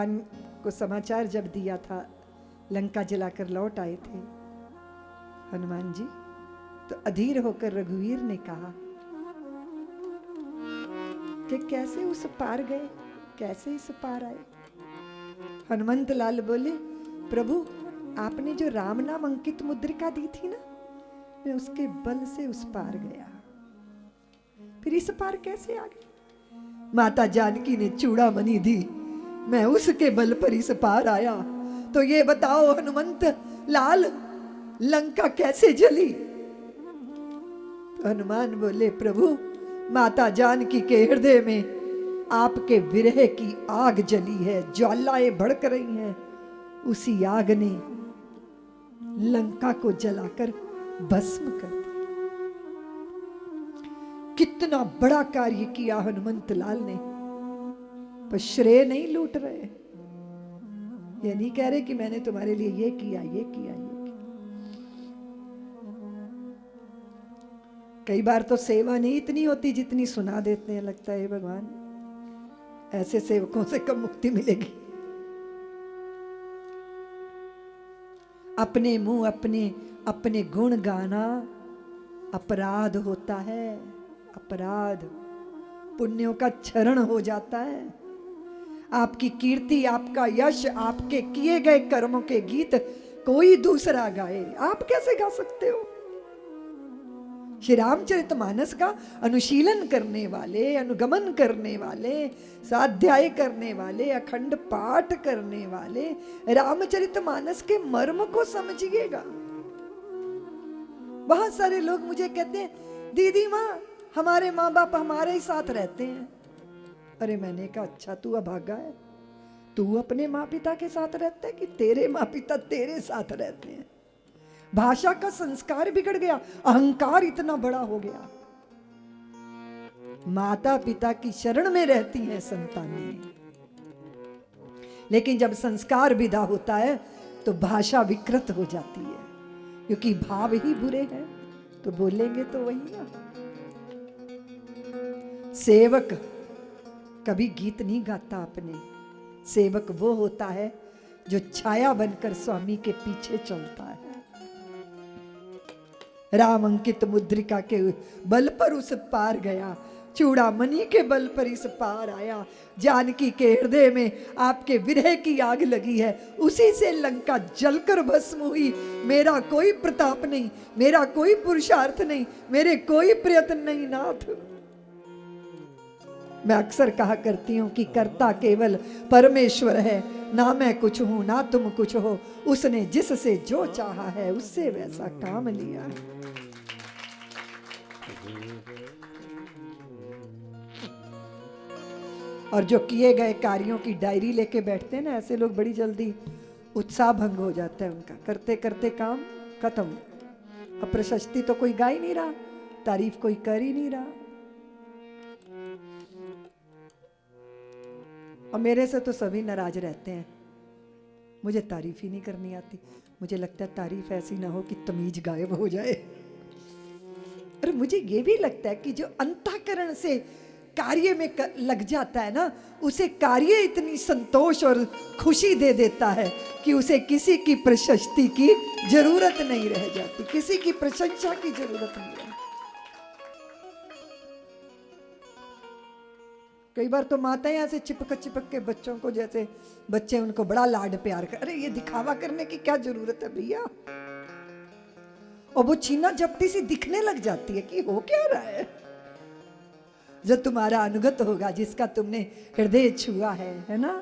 भगवान को समाचार जब दिया था, लंका जलाकर लौट आए थे हनुमान जी, तो अधीर होकर रघुवीर ने कहा कि कैसे उस पार गए, कैसे इस पार आए। हनुमंत लाल बोले, प्रभु आपने जो राम नाम अंकित मुद्रिका दी थी ना, मैं उसके बल से उस पार गया, फिर इस पार कैसे आ गए। माता जानकी ने चूड़ामणि दी, मैं उसके बल पर इस पार आया। तो ये बताओ हनुमंत लाल, लंका कैसे जली। तो हनुमान बोले, प्रभु माता जानकी के हृदय में आपके विरह की आग जली है, ज्वालाएं भड़क रही हैं। उसी आग ने लंका को जलाकर भस्म कर दिया। कितना बड़ा कार्य किया हनुमंत लाल ने, पर श्रेय नहीं लूट रहे। ये नहीं कह रहे कि मैंने तुम्हारे लिए ये किया, ये किया, ये किया। कई बार तो सेवा नहीं इतनी होती जितनी सुना देते हैं। लगता है भगवान ऐसे सेवकों से कब मुक्ति मिलेगी। अपने मुंह अपने गुण गाना अपराध होता है। अपराध पुण्यों का क्षरण हो जाता है। आपकी कीर्ति, आपका यश, आपके किए गए कर्मों के गीत कोई दूसरा गाए, आप कैसे गा सकते हो। श्री रामचरितमानस का अनुशीलन करने वाले, अनुगमन करने वाले, स्वाध्याय करने वाले, अखंड पाठ करने वाले रामचरितमानस के मर्म को समझिएगा। बहुत सारे लोग मुझे कहते हैं, दीदी माँ हमारे माँ बाप हमारे ही साथ रहते हैं। अरे मैंने कहा अच्छा तू अभागा है, तू अपने माँ पिता के साथ रहता है कि तेरे माँ पिता तेरे साथ रहते हैं। भाषा का संस्कार बिगड़ गया, अहंकार इतना बड़ा हो गया। माता पिता की शरण में रहती है संतानें, लेकिन जब संस्कार विदा होता है तो भाषा विकृत हो जाती है, क्योंकि भाव ही बुरे हैं तो बोलेंगे तो वही ना। सेवक कभी गीत नहीं गाता अपने, सेवक वो होता है जो छाया बनकर स्वामी के पीछे चलता है। राम अंकित मुद्रिका के बल पर उस पार गया, चूड़ामणि के बल पर इस पार आया। जानकी के हृदय में आपके विरह की आग लगी है, उसी से लंका जलकर भस्म हुई। मेरा कोई प्रताप नहीं, मेरा कोई पुरुषार्थ नहीं, मेरे कोई प्रयत्न नहीं नाथ। मैं अक्सर कहा करती हूं कि कर्ता केवल परमेश्वर है, ना मैं कुछ हूं ना तुम कुछ हो। उसने जिससे जो चाहा है उससे वैसा काम लिया है। और जो किए गए कार्यों की डायरी लेके बैठते हैं ना, ऐसे लोग बड़ी जल्दी उत्साह भंग हो जाता है उनका। करते करते काम खत्म। अब प्रशस्ति तो कोई गा ही नहीं रहा, तारीफ कोई कर ही नहीं रहा। और मेरे से तो सभी नाराज रहते हैं, मुझे तारीफ ही नहीं करनी आती। मुझे लगता है तारीफ ऐसी ना हो कि तमीज गायब हो जाए। और मुझे ये भी लगता है कि जो अंतःकरण से कार्य में लग जाता है ना, उसे कार्य इतनी संतोष और खुशी दे देता है कि उसे किसी की प्रशस्ति की जरूरत नहीं रह जाती, किसी की प्रशंसा की जरूरत नहीं है। कई बार तो माताएं ऐसे चिपक के बच्चों को, जैसे बच्चे उनको बड़ा लाड प्यार कर, अरे ये दिखावा करने की क्या जरूरत है भैया। और वो छीना झपटी सी दिखने लग जाती है कि हो क्या रहा है। जो तुम्हारा अनुगत होगा, जिसका तुमने हृदय छुआ है ना,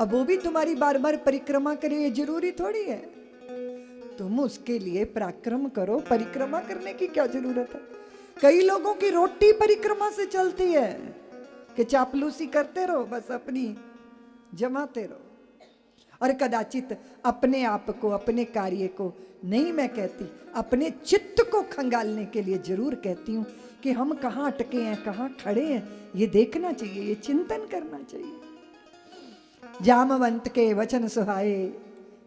अब वो भी तुम्हारी बार बार परिक्रमा करे, ये जरूरी थोड़ी है। तुम उसके लिए पराक्रम करो, परिक्रमा करने की क्या जरूरत है। कई लोगों की रोटी परिक्रमा से चलती है कि चापलूसी करते रहो, बस अपनी जमाते रहो। और कदाचित अपने आप को, अपने कार्य को नहीं मैं कहती, अपने चित्त को खंगालने के लिए जरूर कहती हूँ कि हम कहाँ अटके हैं, कहाँ खड़े हैं, ये देखना चाहिए, ये चिंतन करना चाहिए। जामवंत के वचन सुहाए,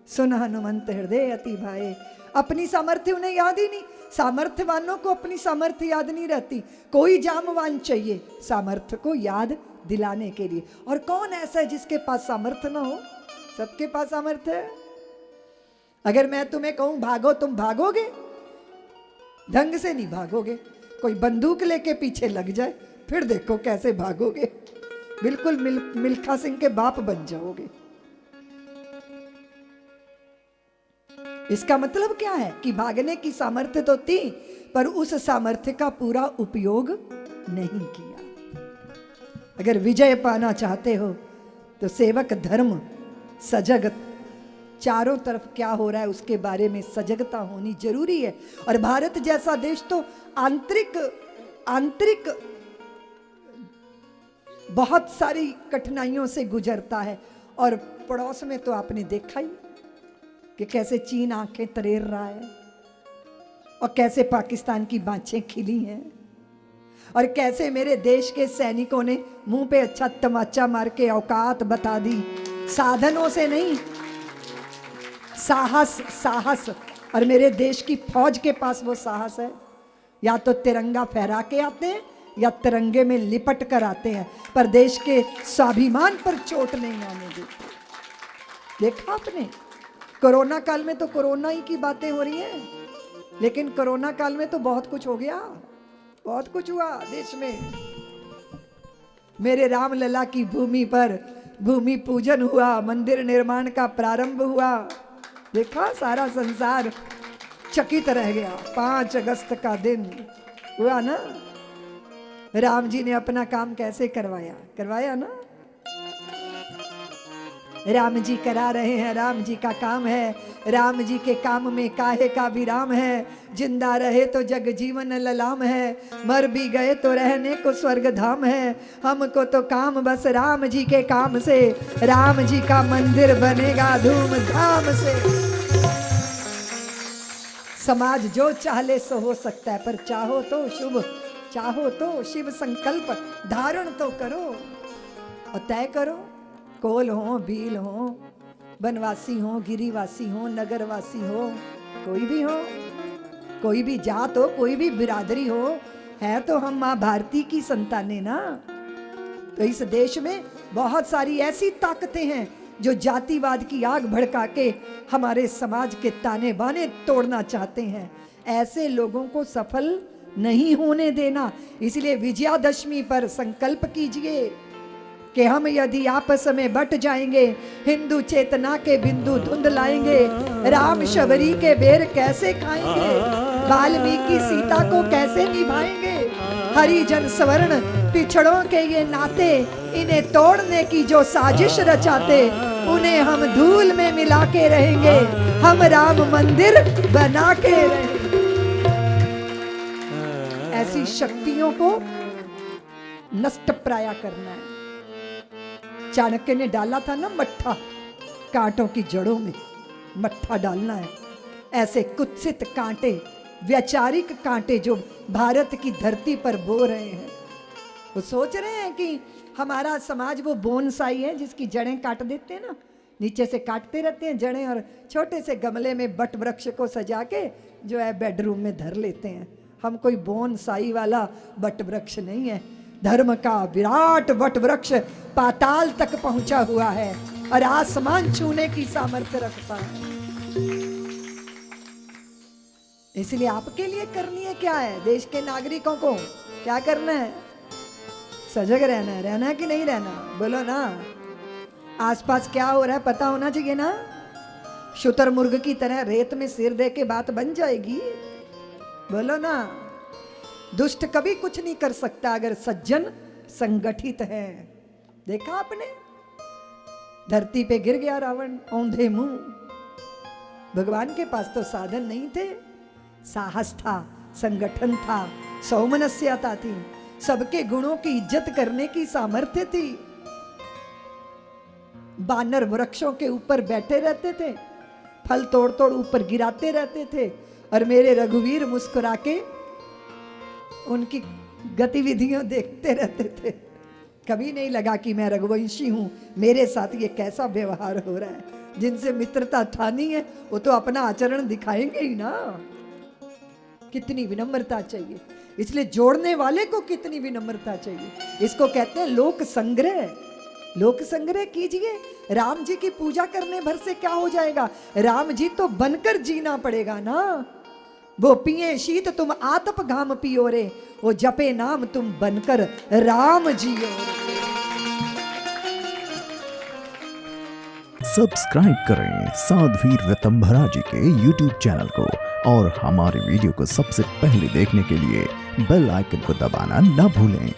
सुन हनुमंत हृदय अति भाए। अपनी सामर्थ्य उन्हें याद ही नहीं। सामर्थ्यवानों को अपनी सामर्थ्य याद नहीं रहती। कोई जामवान चाहिए, सामर्थ्य को याद दिलाने के लिए। और कौन ऐसा है जिसके पास सामर्थ्य ना हो? सबके पास सामर्थ्य है। अगर मैं तुम्हें कहूं भागो, तुम भागोगे? ढंग से नहीं भागोगे। कोई बंदूक लेके पीछे लग जाए, फिर देखो कैसे भागोगे। बिल्कुल मिल्खा सिंह के बाप बन जाओगे। इसका मतलब क्या है कि भागने की सामर्थ्य तो थी, पर उस सामर्थ्य का पूरा उपयोग नहीं किया। अगर विजय पाना चाहते हो तो सेवक धर्म सजग, चारों तरफ क्या हो रहा है उसके बारे में सजगता होनी जरूरी है। और भारत जैसा देश तो आंतरिक बहुत सारी कठिनाइयों से गुजरता है। और पड़ोस में तो आपने देखा ही कि कैसे चीन आंखें तरेर रहा है, और कैसे पाकिस्तान की बाँछें खिली हैं, और कैसे मेरे देश के सैनिकों ने मुंह पे अच्छा तमाचा मार के औकात बता दी। साधनों से नहीं, साहस। और मेरे देश की फौज के पास वो साहस है, या तो तिरंगा फहरा के आते हैं या तिरंगे में लिपट कर आते हैं, पर देश के स्वाभिमान पर चोट नहीं आने देते। देखा आपने? कोरोना काल में तो कोरोना ही की बातें हो रही हैं, लेकिन कोरोना काल में तो बहुत कुछ हो गया, बहुत कुछ हुआ देश में। मेरे रामलला की भूमि पर भूमि पूजन हुआ, मंदिर निर्माण का प्रारंभ हुआ। देखा, सारा संसार चकित रह गया। 5 अगस्त का दिन हुआ ना। राम जी ने अपना काम कैसे करवाया ना। राम जी करा रहे हैं, राम जी का काम है। राम जी के काम में काहे का विराम है। जिंदा रहे तो जग जीवन ललाम है, मर भी गए तो रहने को स्वर्ग धाम है। हमको तो काम बस राम जी के काम से, राम जी का मंदिर बनेगा धूमधाम से। समाज जो चाहे सो हो सकता है, पर चाहो तो शुभ, चाहो तो शिव संकल्प धारण तो करो और तय करो। कोल हो, भील हो, बनवासी हो, गिरिवासी हो, नगरवासी हो, कोई भी जात हो, कोई भी बिरादरी हो, है तो हम माँ भारती की संतानें ना। तो इस देश में बहुत सारी ऐसी ताकतें हैं जो जातिवाद की आग भड़का के हमारे समाज के ताने बाने तोड़ना चाहते हैं। ऐसे लोगों को सफल नहीं होने देना। इसलिए विजयादशमी पर संकल्प कीजिए कि हम यदि आपस में बट जाएंगे, हिंदू चेतना के बिंदु धुंध लाएंगे। राम शबरी के बेर कैसे खाएंगे, वाल्मीकि सीता को कैसे निभाएंगे। हरिजन स्वर्ण पिछड़ों के ये नाते, इन्हें तोड़ने की जो साजिश रचाते, उन्हें हम धूल में मिला के रहेंगे। हम राम मंदिर बना के रहेंगे। ऐसी शक्तियों को नष्ट प्राय करना है। चाणक्य ने डाला था ना मट्ठा, कांटों की जड़ों में मट्ठा डालना है। ऐसे कुत्सित कांटे, वैचारिक कांटे जो भारत की धरती पर बो रहे हैं, वो सोच रहे हैं कि हमारा समाज वो बोनसाई है जिसकी जड़ें काट देते हैं ना, नीचे से काटते रहते हैं जड़ें, और छोटे से गमले में बट वृक्ष को सजा के जो है बेडरूम में धर लेते हैं। हम कोई बोनसाई वाला बट वृक्ष नहीं है। धर्म का विराट वट वृक्ष पाताल तक पहुंचा हुआ है और आसमान छूने की सामर्थ्य रखता है। इसलिए आपके लिए करनी है क्या है? देश के नागरिकों को क्या करना है? सजग रहना है। रहना है कि नहीं रहना? बोलो ना। आसपास क्या हो रहा है पता होना चाहिए ना। शुतुरमुर्ग की तरह रेत में सिर दे के बात बन जाएगी? बोलो ना। दुष्ट कभी कुछ नहीं कर सकता अगर सज्जन संगठित है। देखा आपने? धरती पे गिर गया रावण औंधे मुंह। भगवान के पास तो साधन नहीं थे, साहस था, संगठन था, सौमनस्यता थी, सबके गुणों की इज्जत करने की सामर्थ्य थी। बानर वृक्षों के ऊपर बैठे रहते थे, फल तोड़ तोड़ ऊपर गिराते रहते थे, और मेरे रघुवीर मुस्कुरा के उनकी गतिविधियां देखते रहते थे। कभी नहीं लगा कि मैं रघुवंशी हूं, मेरे साथ ये कैसा व्यवहार हो रहा है। जिनसे मित्रता ठानी है वो तो अपना आचरण दिखाएंगे ही ना। कितनी विनम्रता चाहिए। इसलिए जोड़ने वाले को कितनी विनम्रता चाहिए। इसको कहते हैं लोक संग्रह। लोक संग्रह कीजिए। राम जी की पूजा करने भर से क्या हो जाएगा? राम जी तो बनकर जीना पड़ेगा ना। वो पिए शीत तुम आतप घाम पियो रे, वो जपे नाम तुम बनकर राम जियो रे। सब्सक्राइब करें साध्वी ऋतंभरा जी के YouTube चैनल को और हमारे वीडियो को सबसे पहले देखने के लिए बेल आइकन को दबाना न भूलें।